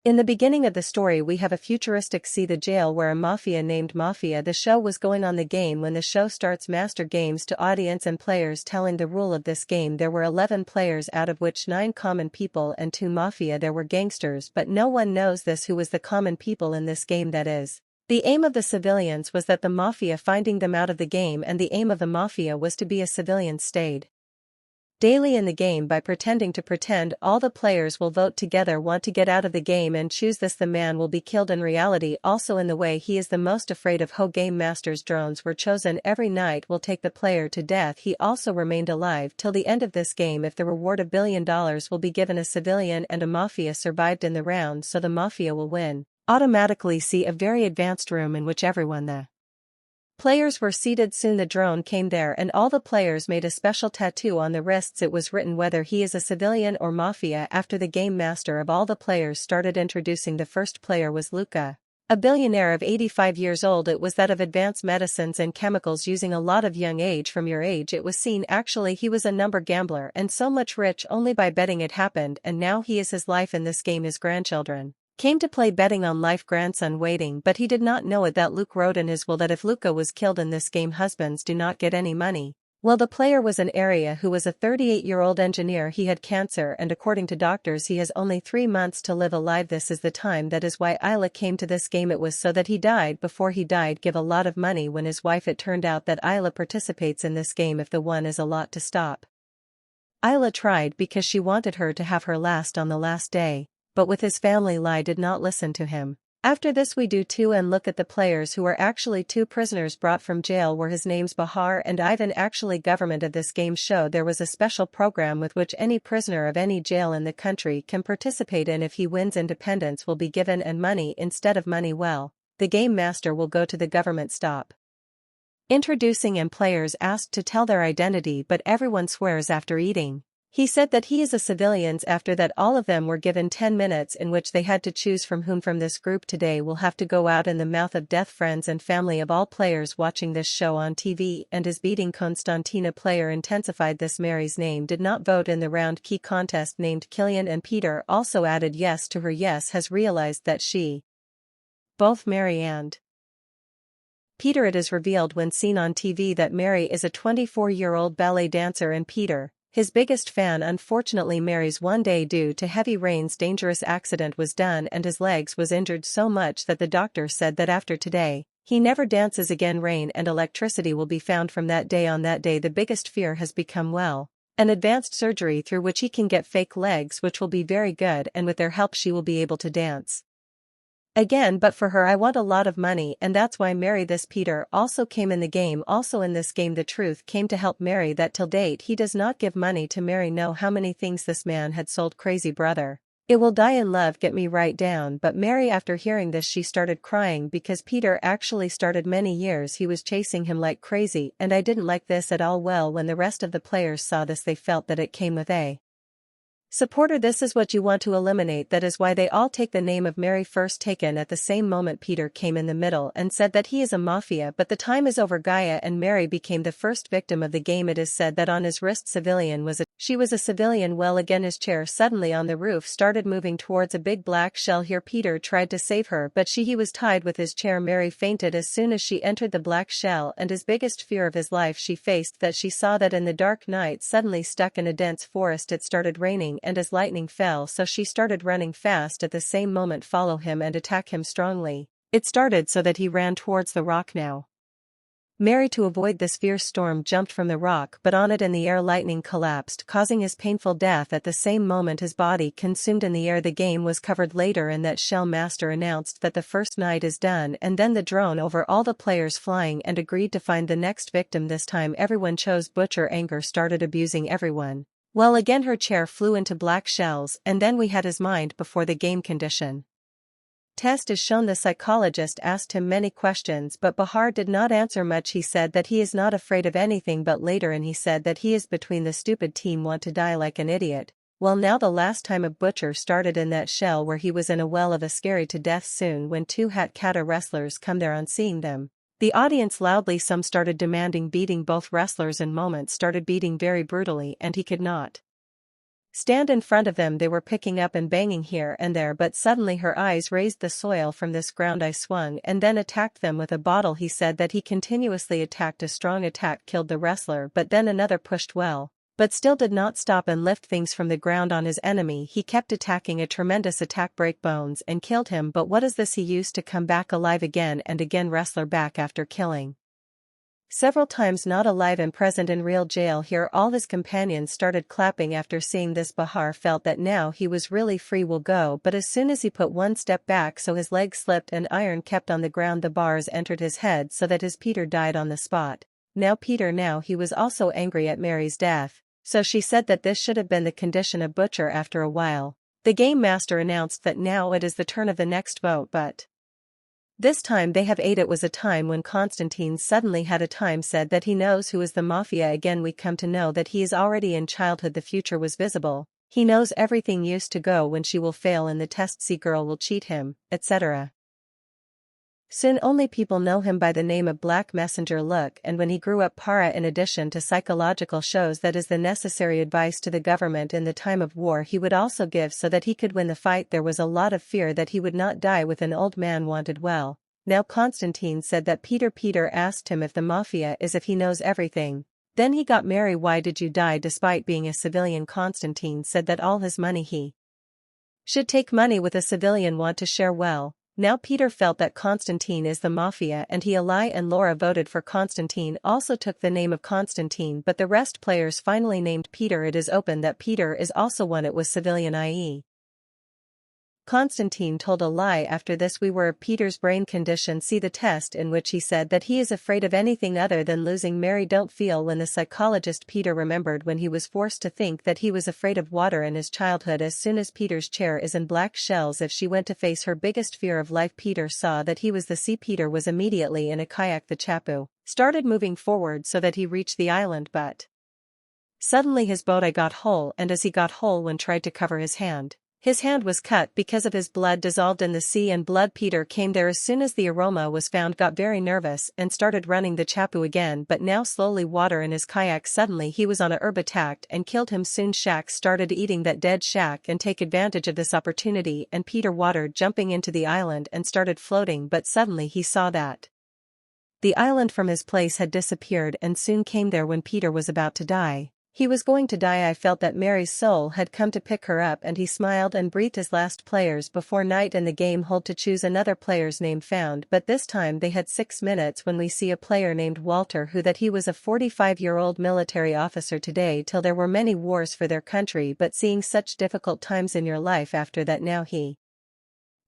In the beginning of the story we have a futuristic see the jail where a mafia named Mafia the show was going on the game. When the show starts, master games to audience and players telling the rule of this game. There were 11 players, out of which 9 common people and 2 mafia. There were gangsters, but no one knows this who was the common people in this game. That is, the aim of the civilians was that the mafia finding them out of the game, and the aim of the mafia was to be a civilian stayed daily in the game by pretending to pretend. All the players will vote together, want to get out of the game and choose this. The man will be killed in reality, also in the way he is the most afraid of. Game Master's drones were chosen every night will take the player to death. He also remained alive till the end of this game. If the reward $1 billion will be given, a civilian and a mafia survived in the round, so the mafia will win. Automatically see a very advanced room in which everyone the players were seated. Soon the drone came there and all the players made a special tattoo on the wrists. It was written whether he is a civilian or mafia. After the game master of all the players started introducing, the first player was Luca, a billionaire of 85 years old. It was that of advanced medicines and chemicals, using a lot of young age. From your age it was seen actually he was a number gambler and so much rich only by betting. It happened, and now he is his life in this game. His grandchildren came to play betting on life. Grandson waiting, but he did not know it that Luke wrote in his will that if Luca was killed in this game, husbands do not get any money. Well, the player was an area who was a 38-year-old engineer. He had cancer and according to doctors he has only 3 months to live alive. This is the time. That is why Isla came to this game. It was so that he died. Before he died, give a lot of money when his wife. It turned out that Isla participates in this game if the one is a lot to stop. Isla tried because she wanted her to have her last on the last day, but with his family lie did not listen to him. After this we do too and look at the players who were actually 2 prisoners brought from jail were his names Bahar and Ivan. Actually government of this game show there was a special program with which any prisoner of any jail in the country can participate in. If he wins, independence will be given and money instead of money. Well, the game master will go to the government stop introducing and players asked to tell their identity, but everyone swears after eating. He said that he is a civilians. After that all of them were given 10 minutes in which they had to choose from whom from this group today will have to go out in the mouth of death. Friends and family of all players watching this show on TV and is beating Konstantina player intensified this. Mary's name did not vote in the round key contest named Killian, and Peter also added yes to her yes has realized that she both Mary and Peter. It is revealed when seen on TV that Mary is a 24-year-old ballet dancer and Peter, his biggest fan. Unfortunately Mary's one day due to heavy rains dangerous accident was done and his legs was injured so much that the doctor said that after today, he never dances again. Rain and electricity will be found from that day. On that day the biggest fear has become well, an advanced surgery through which he can get fake legs, which will be very good, and with their help she will be able to dance again. But for her I want a lot of money, and that's why Mary this Peter also came in the game. Also in this game the truth came to help Mary that till date he does not give money to Mary. Know how many things this man had sold. Crazy brother, it will die in love, get me right down. But Mary after hearing this she started crying because Peter actually started many years he was chasing him like crazy, and I didn't like this at all. Well, when the rest of the players saw this they felt that it came with a supporter. This is what you want to eliminate. That is why they all take the name of Mary first taken. At the same moment Peter came in the middle and said that he is a mafia, but the time is over. Gaia and Mary became the first victim of the game. It is said that on his wrist civilian was she was a civilian. Well, again his chair suddenly on the roof started moving towards a big black shell. Here Peter tried to save her, but he was tied with his chair. Mary fainted as soon as she entered the black shell, and his biggest fear of his life she faced that she saw that in the dark night suddenly stuck in a dense forest it started raining and as lightning fell, so she started running fast. At the same moment follow him and attack him strongly. It started so that he ran towards the rock. Now Mary, to avoid this fierce storm, jumped from the rock, but on it in the air lightning collapsed, causing his painful death. At the same moment his body consumed in the air. The game was covered later and that Shell Master announced that the first night is done, and then the drone over all the players flying and agreed to find the next victim. This time everyone chose Butcher. Anger started abusing everyone. Well, again her chair flew into black shells, and then we had his mind before the game condition test is shown. The psychologist asked him many questions, but Bahar did not answer much. He said that he is not afraid of anything, but later and he said that he is between the stupid team want to die like an idiot. Well, now the last time a Butcher started in that shell where he was in a well of a scary to death. Soon when 2 Hat Kata wrestlers come there, on seeing them the audience loudly some started demanding beating. Both wrestlers in moments started beating very brutally and he could not stand in front of them. They were picking up and banging here and there, but suddenly her eyes raised the soil from this ground. I swung and then attacked them with a bottle. He said that he continuously attacked. A strong attack killed the wrestler, but then another pushed well, but still did not stop and lift things from the ground on his enemy. He kept attacking. A tremendous attack break bones and killed him. But what is this? He used to come back alive again and again. Wrestler back after killing several times, not alive and present in real jail. Here all his companions started clapping. After seeing this, Bahar felt that now he was really free. Will go, but as soon as he put one step back, so his leg slipped and iron kept on the ground. The bars entered his head so that his Peter died on the spot. Now he was also angry at Mary's death, so she said that this should have been the condition of Butcher. After a while, the game master announced that now it is the turn of the next vote, but this time they have 8. It was a time when Constantine suddenly had a time said that he knows who is the mafia. Again we come to know that he is already in childhood. The future was visible. He knows everything used to go when she will fail in the test. See, girl will cheat him, etc. Soon only people know him by the name of Black Messenger. Look, and when he grew up, Para, in addition to psychological shows, that is the necessary advice to the government in the time of war, he would also give so that he could win the fight. There was a lot of fear that he would not die with an old man wanted well. Now Constantine said that Peter asked him if the mafia is if he knows everything. Then he got Mary. Why did you die despite being a civilian? Constantine said that all his money he should take money with a civilian want to share well. Now Peter felt that Constantine is the mafia and he Eli and Laura voted for Constantine, also took the name of Constantine, but the rest players finally named Peter. It is open that Peter is also one. It was civilian, i.e. Constantine told a lie. After this we were of Peter's brain condition. See the test in which he said that he is afraid of anything other than losing Mary. Don't feel when the psychologist Peter remembered when he was forced to think that he was afraid of water in his childhood. As soon as Peter's chair is in black shells, if she went to face her biggest fear of life, Peter saw that he was the sea. Peter was immediately in a kayak. The Chapu started moving forward so that he reached the island, but suddenly his boat got whole, and as he got whole when tried to cover his hand was cut because of his blood dissolved in the sea and blood. Peter came there as soon as the aroma was found, got very nervous and started running the Chapu again, but now slowly water in his kayak. Suddenly he was on a herb attacked and killed him. Soon Shaq started eating that dead Shaq and take advantage of this opportunity, and Peter watered jumping into the island and started floating, but suddenly he saw that the island from his place had disappeared and soon came there when Peter was about to die. He was going to die. I felt that Mary's soul had come to pick her up, and he smiled and breathed his last. Players before night in the game hold to choose another player's name found, but this time they had 6 minutes when we see a player named Walter who that he was a 45-year-old military officer today till there were many wars for their country, but seeing such difficult times in your life after that now he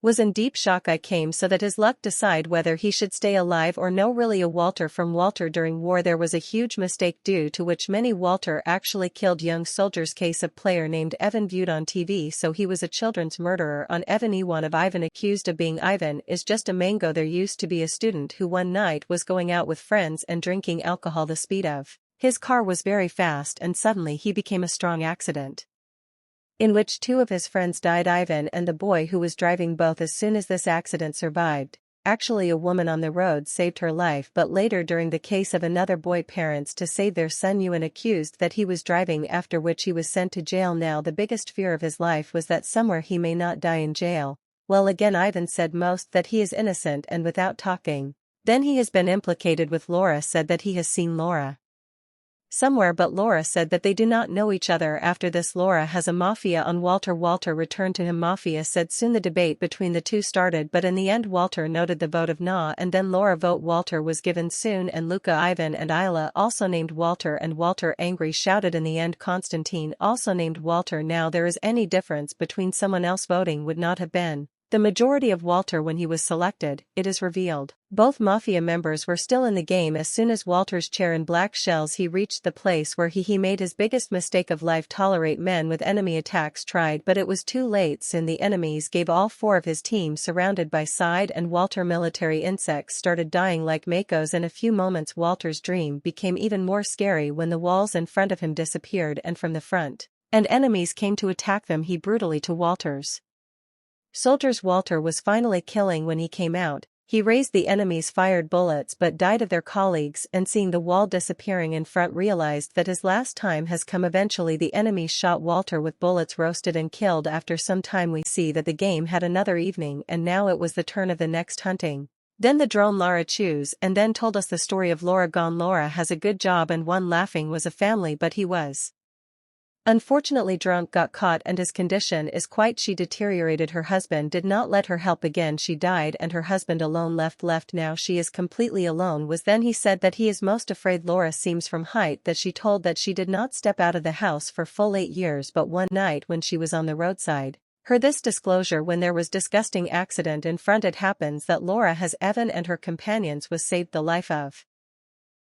was in deep shock. I came so that his luck decide whether he should stay alive or no. Really a Walter from Walter. During war there was a huge mistake due to which many Walter actually killed young soldiers. Case of player named Evan viewed on TV, so he was a children's murderer on Evan. One of Ivan accused of being Ivan is just a mango. There used to be a student who one night was going out with friends and drinking alcohol. The speed of his car was very fast and suddenly he became a strong accident in which 2 of his friends died, Ivan and the boy who was driving. Both as soon as this accident survived. Actually a woman on the road saved her life, but later during the case of another boy, parents to save their son Ewan accused that he was driving, after which he was sent to jail. Now the biggest fear of his life was that somewhere he may not die in jail. Well, again Ivan said most that he is innocent and without talking. Then he has been implicated with Laura, said that he has seen Laura somewhere, but Laura said that they do not know each other. After this Laura has a mafia on Walter. Walter returned to him. Mafia said soon the debate between the two started, but in the end Walter noted the vote of Na and then Laura vote. Walter was given soon, and Luca, Ivan and Isla also named Walter, and Walter angry shouted in the end Constantine also named Walter. Now there is any difference between someone else voting would not have been the majority of Walter when he was selected. It is revealed both mafia members were still in the game. As soon as Walter's chair in black shells he reached the place where he made his biggest mistake of life, tolerate men with enemy attacks. Tried, but it was too late. Soon the enemies gave all 4 of his team surrounded by side, and Walter military insects started dying like makos. In a few moments Walter's dream became even more scary when the walls in front of him disappeared and from the front and enemies came to attack them. He brutally to Walter's soldiers. Walter was finally killing when he came out. He raised the enemy's fired bullets but died of their colleagues, and seeing the wall disappearing in front realized that his last time has come. Eventually the enemy shot Walter with bullets, roasted and killed. After some time we see that the game had another evening and now it was the turn of the next hunting. Then the drone Lara chose and then told us the story of Laura gone. Laura has a good job and one laughing was a family, but he was unfortunately drunk, got caught, and his condition is quite she deteriorated. Her husband did not let her help again, she died and her husband alone left now she is completely alone. Was then he said that he is most afraid. Laura seems from height that she told that she did not step out of the house for full 8 years, but one night when she was on the roadside, her this disclosure when there was disgusting accident in front. It happens that Laura has Evan and her companions was saved the life of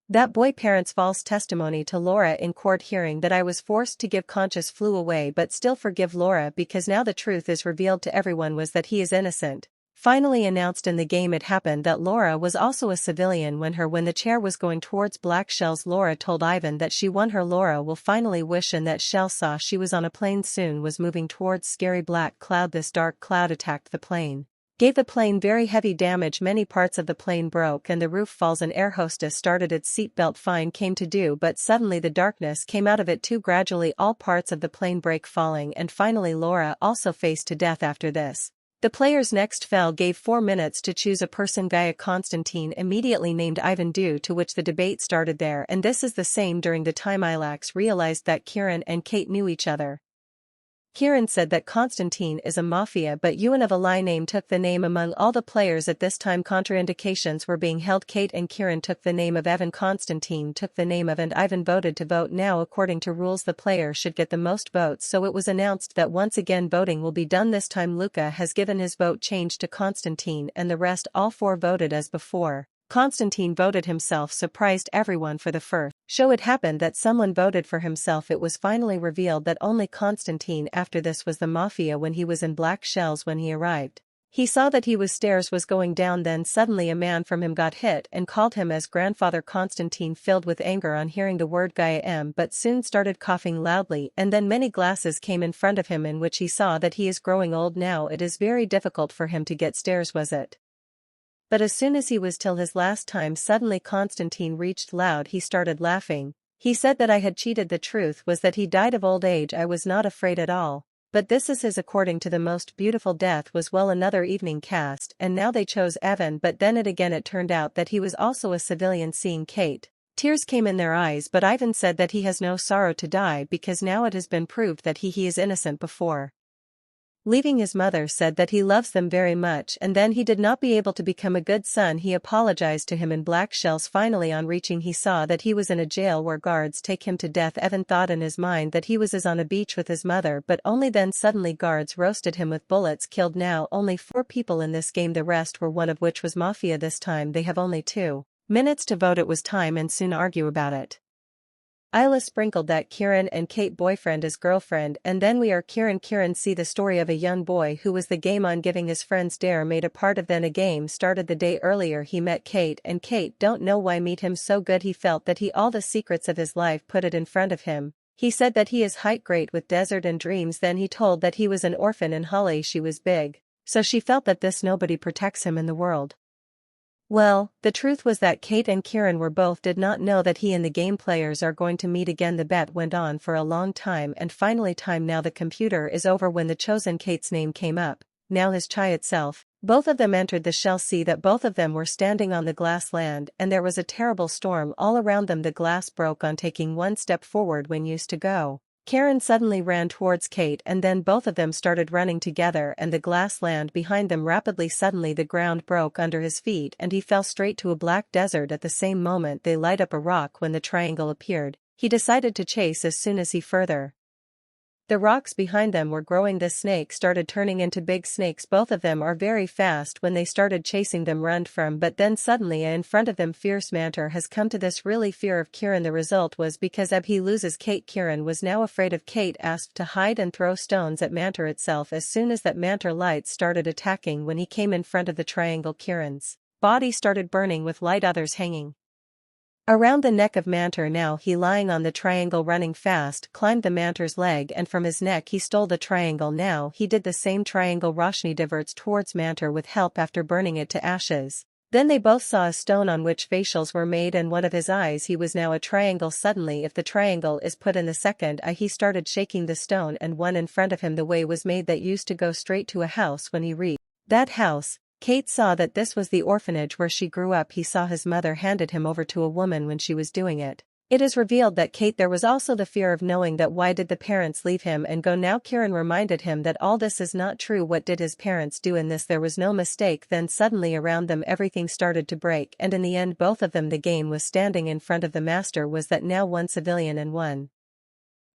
that boy. Parents' false testimony to Laura in court hearing that I was forced to give conscious flew away, but still forgive Laura because now the truth is revealed to everyone was that he is innocent. Finally announced in the game. It happened that Laura was also a civilian when the chair was going towards black shells. Laura told Ivan that she won her. Laura will finally wish, and that Shell saw she was on a plane soon was moving towards scary black cloud. This dark cloud attacked the plane, gave the plane very heavy damage. Many parts of the plane broke and the roof falls. An air hostess started its seatbelt fine came to do, but suddenly the darkness came out of it too. Gradually all parts of the plane break falling, and finally Laura also faced to death. After this, the players next fell, gave 4 minutes to choose a person. Gaia Constantine immediately named Ivan, due to which the debate started there, and this is the same during the time Ilax realized that Kieran and Kate knew each other. Kieran said that Constantine is a mafia, but Ewan of a lie name took the name among all the players at this time. Contraindications were being held. Kate and Kieran took the name of Evan, Constantine took the name of, and Ivan voted to vote. Now according to rules the player should get the most votes, so it was announced that once again voting will be done. This time Luca has given his vote changed to Constantine and the rest all 4 voted as before. Constantine voted himself, surprised everyone. For the first show it happened that someone voted for himself. It was finally revealed that only Constantine after this was the mafia. When he was in black shells when he arrived, he saw that he was stairs was going down, then suddenly a man from him got hit and called him as grandfather. Constantine filled with anger on hearing the word Gaia M, but soon started coughing loudly, and then many glasses came in front of him in which he saw that he is growing old now. It is very difficult for him to get stairs was it? But as soon as he was till his last time, suddenly Constantine reached loud. He started laughing. He said that I had cheated. The truth was that he died of old age. I was not afraid at all. But this is his according to the most beautiful death was. Well, another evening cast, and now they chose Evan, but then it turned out that he was also a civilian. Seeing Kate, tears came in their eyes, but Ivan said that he has no sorrow to die because now it has been proved that he is innocent. Before leaving his mother said that he loves them very much, and then he did not be able to become a good son. He apologized to him in black shells. Finally on reaching he saw that he was in a jail where guards take him to death. Evan thought in his mind that he was on a beach with his mother, but only then suddenly guards roasted him with bullets. Killed now only 4 people in this game, the rest were one of which was mafia. This time they have only 2 minutes to vote. It was time and soon argue about it. Isla sprinkled that Kieran and Kate boyfriend is girlfriend, and then we are Kieran see the story of a young boy who was the game on giving his friends dare made a part of. Then a game started the day earlier. He met Kate, and Kate don't know why meet him so good. He felt that he all the secrets of his life put it in front of him. He said that he is height great with desert and dreams. Then he told that he was an orphan in Holly. She was big, so she felt that this nobody protects him in the world. Well, the truth was that Kate and Kieran were both did not know that he and the game players are going to meet again. The bet went on for a long time, and finally time now the computer is over. When the chosen Kate's name came up, now his chai itself, both of them entered the shell. See that both of them were standing on the glass land, and there was a terrible storm all around them. The glass broke on taking one step forward when used to go. Karen suddenly ran towards Kate, and then both of them started running together, and the glass land behind them rapidly. Suddenly the ground broke under his feet and he fell straight to a black desert. At the same moment they light up a rock. When the triangle appeared, he decided to chase as soon as he further. The rocks behind them were growing. The snake started turning into big snakes. Both of them are very fast. When they started chasing them run from, but then suddenly in front of them fierce Mantor has come to this really fear of Kieran. The result was because he loses Kate. Kieran was now afraid of Kate, asked to hide and throw stones at Mantor itself. As soon as that Mantor lights started attacking, when he came in front of the triangle, Kieran's body started burning with light, others hanging around the neck of Mantor. Now he lying on the triangle running fast, climbed the Mantor's leg and from his neck he stole the triangle. Now he did the same triangle. Roshni diverts towards Mantor with help after burning it to ashes. Then they both saw a stone on which facials were made and one of his eyes he was now a triangle. Suddenly if the triangle is put in the second eye he started shaking the stone and one in front of him the way was made that used to go straight to a house. When he reached that house, Kate saw that this was the orphanage where she grew up. He saw his mother handed him over to a woman when she was doing it. It is revealed that Kate there was also the fear of knowing that why did the parents leave him and go now. Kieran reminded him that all this is not true. What did his parents do in this? There was no mistake. Then suddenly around them everything started to break and in the end both of them the game was standing in front of the master was that now one civilian and one.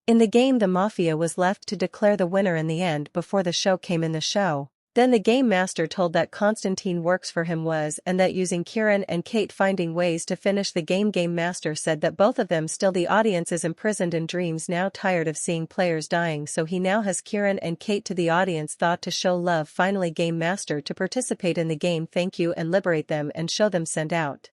In the game the mafia was left to declare the winner in the end before the show came in the show. Then the game master told that Constantine works for him was and that using Kieran and Kate finding ways to finish the game. Game master said that both of them still the audience is imprisoned in dreams now tired of seeing players dying so he now has Kieran and Kate to the audience thought to show love finally game master to participate in the game thank you and liberate them and show them sent out.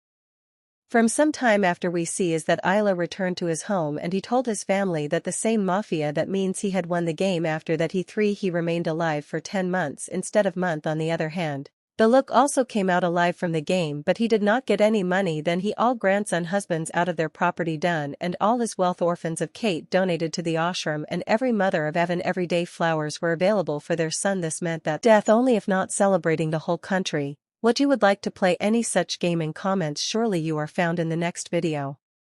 From some time after we see is that Isla returned to his home and he told his family that the same mafia that means he had won the game after that he remained alive for 10 months instead of month. On the other hand, the look also came out alive from the game but he did not get any money. Then he all grandson husbands out of their property done and all his wealth orphans of Kate donated to the ashram and every mother of Evan everyday flowers were available for their son. This meant that death only if not celebrating the whole country. What you would like to play any such game in comments surely you are found in the next video.